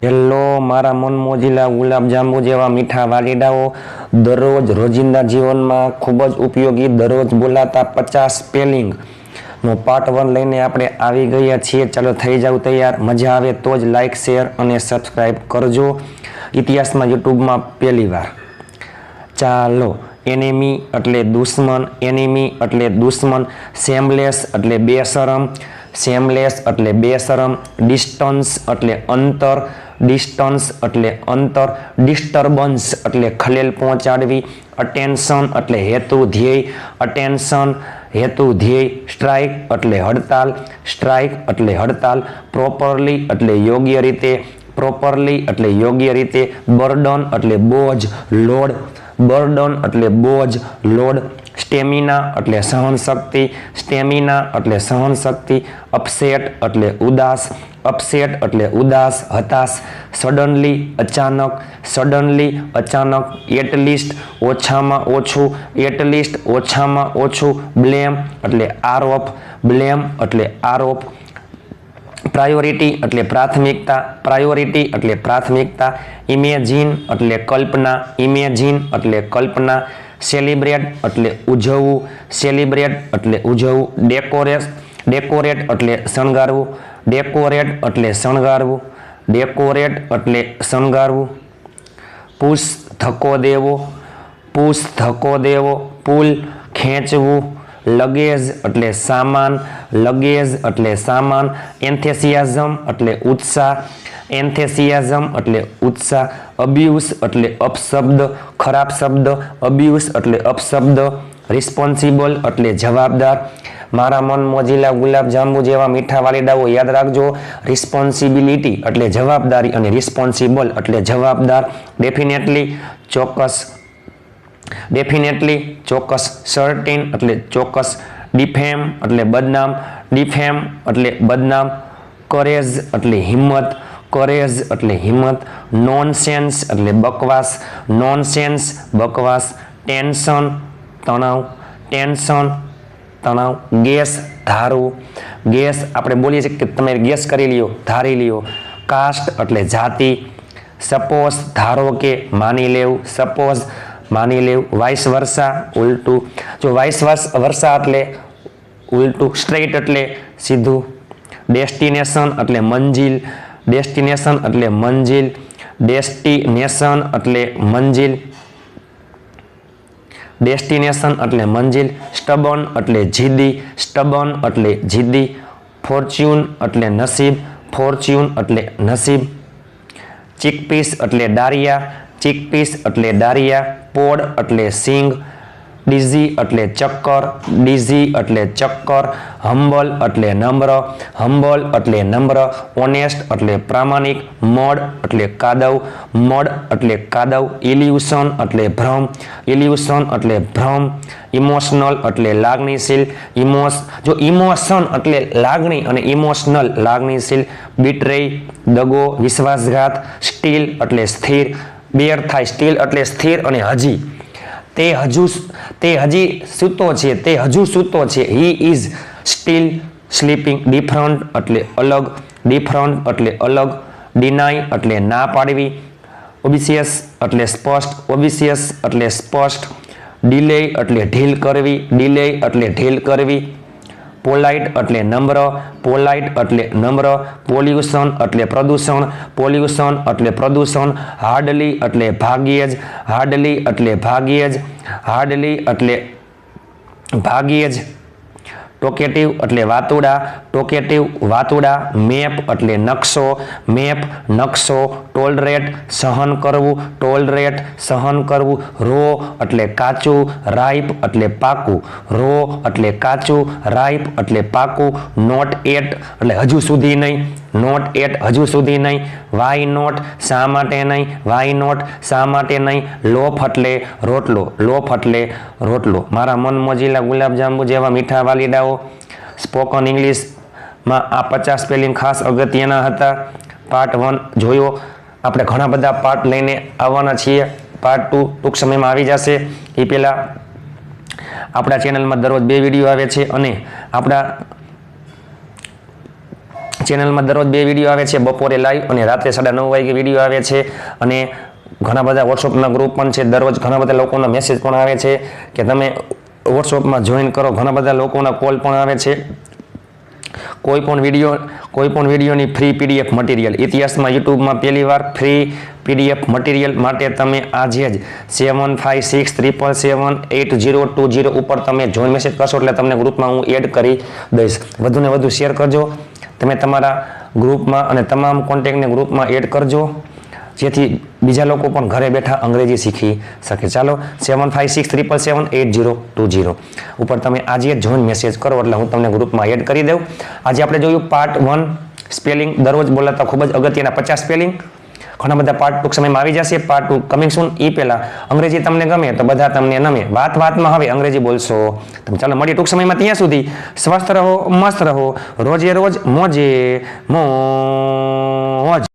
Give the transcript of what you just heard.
Hello મારા મન મોજીલા ગુલાબજાંબુ જેવા મીઠા વાલીડાઓ, દરરોજ રોજિંદા જીવનમાં ખૂબ જ ઉપયોગી દરરોજ બોલાતા 50 સ્પેલિંગ નો પાર્ટ 1 લઈને આપણે આવી ગયા છીએ. ચાલો થઈ જાવ તૈયાર. મજા આવે તો જ લાઈક, શેર અને સબસ્ક્રાઈબ કરજો. ઇતિહાસમાં યુટ્યુબમાં પહેલી વાર. ચાલો. એનિમી એટલે દુશ્મન, એનિમી એટલે દુશ્મન. સેમલેસ એટલે બેશરમ, સેમલેસ એટલે બેશરમ. ડિસ્ટન્સ એટલે અંતર, ડિસ્ટન્સ એટલે અંતર. ડિસ્ટર્બન્સ એટલે ખલેલ પહોંચાડવી. અટેન્શન એટલે હેતુ, ધ્યેય, અટેન્શન, હેતુ, ધ્યેય. સ્ટ્રાઇક એટલે હડતાલ, સ્ટ્રાઇક એટલે હડતાલ. પ્રોપરલી એટલે યોગ્ય રીતે, પ્રોપરલી એટલે યોગ્ય રીતે. બર્ડન એટલે બોજ, લોડ, બર્ડન એટલે બોજ, લોડ. સ્ટેમિના એટલે સહનશક્તિ, સ્ટેમિના એટલે સહનશક્તિ. અપસેટ એટલે ઉદાસ, અપસેટ એટલે ઉદાસ, હતાશ. સડનલી અચાનક, સડનલી અચાનક. એટલીસ્ટ ઓછામાં ઓછું, એટલીસ્ટ ઓછામાં ઓછું. બ્લેમ એટલે આરોપ, બ્લેમ એટલે આરોપ. પ્રાયોરિટી એટલે પ્રાથમિકતા, પ્રાયોરિટી એટલે પ્રાથમિકતા. ઇમેજિન એટલે કલ્પના, ઇમેજિન એટલે કલ્પના. સેલિબ્રેટ એટલે ઉજવવું, સેલિબ્રેટ એટલે ઉજવવું. ડેકોરેટ, ડેકોરેટ એટલે શણગારવું, ડેકોરેટ એટલે શણગારવું, ડેકોરેટ એટલે શણગારવું. પુશ ધક્કો દેવો, પુશ ધક્કો દેવો. પુલ ખેંચવું. લગેજ એટલે સામાન, લગેજ એટલે સામાન. એન્થેસિયાઝમ એટલે ઉત્સાહ, એન્થેસિયાઝમ એટલે ઉત્સાહ. અબ્યુઝ એટલે અપશબ્દ, ખરાબ શબ્દ, અબ્યુઝ એટલે અપશબ્દ. રિસ્પોન્સિબલ એટલે જવાબદાર. મારા મન મોજીલા ગુલાબજાંબુ જેવા મીઠા વાલીડાઓ યાદ રાખજો. રિસ્પોન્સિબિલિટી એટલે જવાબદારી અને રિસ્પોન્સિબલ એટલે જવાબદાર. ડેફિનેટલી ચોક્કસ, ડેફિનેટલી ચોક્કસ. સર્ટિન એટલે ચોક્કસ. ડિફેમ એટલે બદનામ, ડિફેમ એટલે બદનામ. કરેજ એટલે હિંમત, કરેજ એટલે હિંમત. નોનસેન્સ એટલે બકવાસ, નોનસેન્સ બકવાસ. ટેન્શન તણાવ, ટેન્શન તણાવ. ગેસ ધારવું, ગેસ આપણે બોલીએ છીએ કે તમે ગેસ કરી લ્યો, ધારી લ્યો. કાસ્ટ એટલે જાતિ. સપોઝ ધારો કે, માની લેવું, સપોઝ માની લેવું. વાઇસ વર્ષા ઉલટું. જો વાઇસ વર્ષા એટલે ઉલટું. સ્ટ્રેટ એટલે સીધું. ડેસ્ટિનેશન એટલે મંજિલ, ડેસ્ટિનેશન એટલે મંજિલ. ડેસ્ટિનેશન એટલે મંજિલ, ડેસ્ટિનેશન એટલે મંજિલ. સ્ટબન એટલે જીદી, સ્ટબન એટલે જીદી. ફોર્ચ્યુન એટલે નસીબ, ફોર્ચ્યુન એટલે નસીબ. ચીકપીસ એટલે ડારિયા, ચીકપીસ એટલે ડારિયા. પોડ એટલે સિંગ. ડીઝી એટલે ચક્કર, ડીઝી એટલે ચક્કર. હમ્બલ એટલે નમ્ર, હમ્બલ એટલે નમ્ર. ઓનેસ્ટ એટલે પ્રામાણિક. મડ એટલે કાદવ, મડ એટલે કાદવ. ઇલ્યુશન એટલે ભ્રમ, ઇલ્યુશન એટલે ભ્રમ. ઇમોશનલ એટલે લાગણીશીલ, જો ઇમોશન એટલે લાગણી અને ઇમોશનલ લાગણીશીલ. બિટ્રેય દગો, વિશ્વાસઘાત. સ્ટીલ એટલે સ્થિર. બે અર્થ થાય. સ્ટીલ એટલે સ્થિર અને હજી, તે હજી સૂતો છે, તે હજુ સૂતો છે. He is still sleeping. Different એટલે અલગ, ડિફરન્ટ એટલે અલગ. ડિનાય એટલે ના પાડવી. ઓબિસિયસ એટલે સ્પષ્ટ, ઓબિસિયસ એટલે સ્પષ્ટ. ડિલે એટલે ઢીલ કરવી, ડિલે એટલે ઢીલ કરવી. પોલાઇટ એટલે નમ્ર, પોલાઇટ એટલે નમ્ર. પોલ્યુશન એટલે પ્રદૂષણ, પોલ્યુશન એટલે પ્રદૂષણ. હાર્ડલી એટલે ભાગ્યે જ, હાર્ડલી એટલે ભાગ્યે જ, હાર્ડલી એટલે ભાગ્યે જ. ટોકેટિવ એટલે વાતુડા, ટોકેટિવ વાતુડા. મેપ એટલે નકશો, મેપ નકશો. ટોલરેટ સહન કરવું, ટોલરેટ સહન કરવું. રો એટલે કાચું, રાઈપ એટલે પાકું, રો એટલે કાચું, રાઈપ એટલે પાકું. નોટ એટ એટલે હજુ સુધી નહીં, નોટ એટ હજુ સુધી નહીં. વાય નોટ શા માટે નહીં, વાય નોટ શા માટે નહીં. લોફ એટલે રોટલો, લોફ એટલે રોટલો. મારા મન મોજીલા ગુલાબજાંબુ જેવા મીઠા વાલીડાઓ, સ્પોકન ઇંગ્લિશમાં આ 50 સ્પેલિંગ ખાસ અગત્યના હતા. પાર્ટ 1 જોયો. આપણે ઘણા બધા પાર્ટ લઈને આવવાના છીએ. પાર્ટ 2 ટૂંક સમયમાં આવી જશે. એ પહેલાં આપણા ચેનલમાં દરરોજ 2 વિડીયો આવે છે અને આપણા ચેનલમાં દરરોજ 2 વિડીયો આવે છે, બપોરે લાઈવ અને રાત્રે 9:30 વાગે વિડીયો આવે છે. અને ઘણા બધા વોટ્સઅપના ગ્રુપ પણ છે. દરરોજ ઘણા બધા લોકોના મેસેજ પણ આવે છે કે તમે વોટ્સઅપમાં જોઈન કરો. ઘણા બધા લોકોના કોલ પણ આવે છે. કોઈ પણ વિડીયોની ફ્રી પીડીએફ મટીરિયલ ઇતિહાસમાં યુટ્યુબમાં પહેલીવાર ફ્રી પીડીએફ મટીરિયલ માટે તમે આજે જ 7563778020 ઉપર તમે જોઈન મેસેજ કરશો એટલે તમને ગ્રુપમાં હું એડ કરી દઈશ. વધુને વધુ શેર કરજો. તમે તમારા ગ્રુપમાં અને તમામ કોન્ટેક્ટને ગ્રુપમાં એડ કરજો, જેથી બીજા લોકો પણ ઘરે બેઠા અંગ્રેજી શીખી શકે. ચાલો 7563778020 ઉપર તમે આજે જોઈન મેસેજ કરો એટલે હું તમને ગ્રુપમાં એડ કરી દઉં. આજે આપણે જોયું પાર્ટ 1 સ્પેલિંગ, દરરોજ બોલાતા ખૂબ જ અગત્યના 50 સ્પેલિંગ. ઘણા બધા પાર્ટ ટૂંક સમયમાં આવી જશે. પાર્ટ 2 કમિંગ સૂન. એ પહેલા અંગ્રેજી તમને ગમે તો બધા તમને નમે. વાતમાં હવે અંગ્રેજી બોલશો તમે. ચાલો મળીએ ટૂંક સમયમાં. ત્યાં સુધી સ્વસ્થ રહો, મસ્ત રહો, રોજે રોજ મોજે મોજ.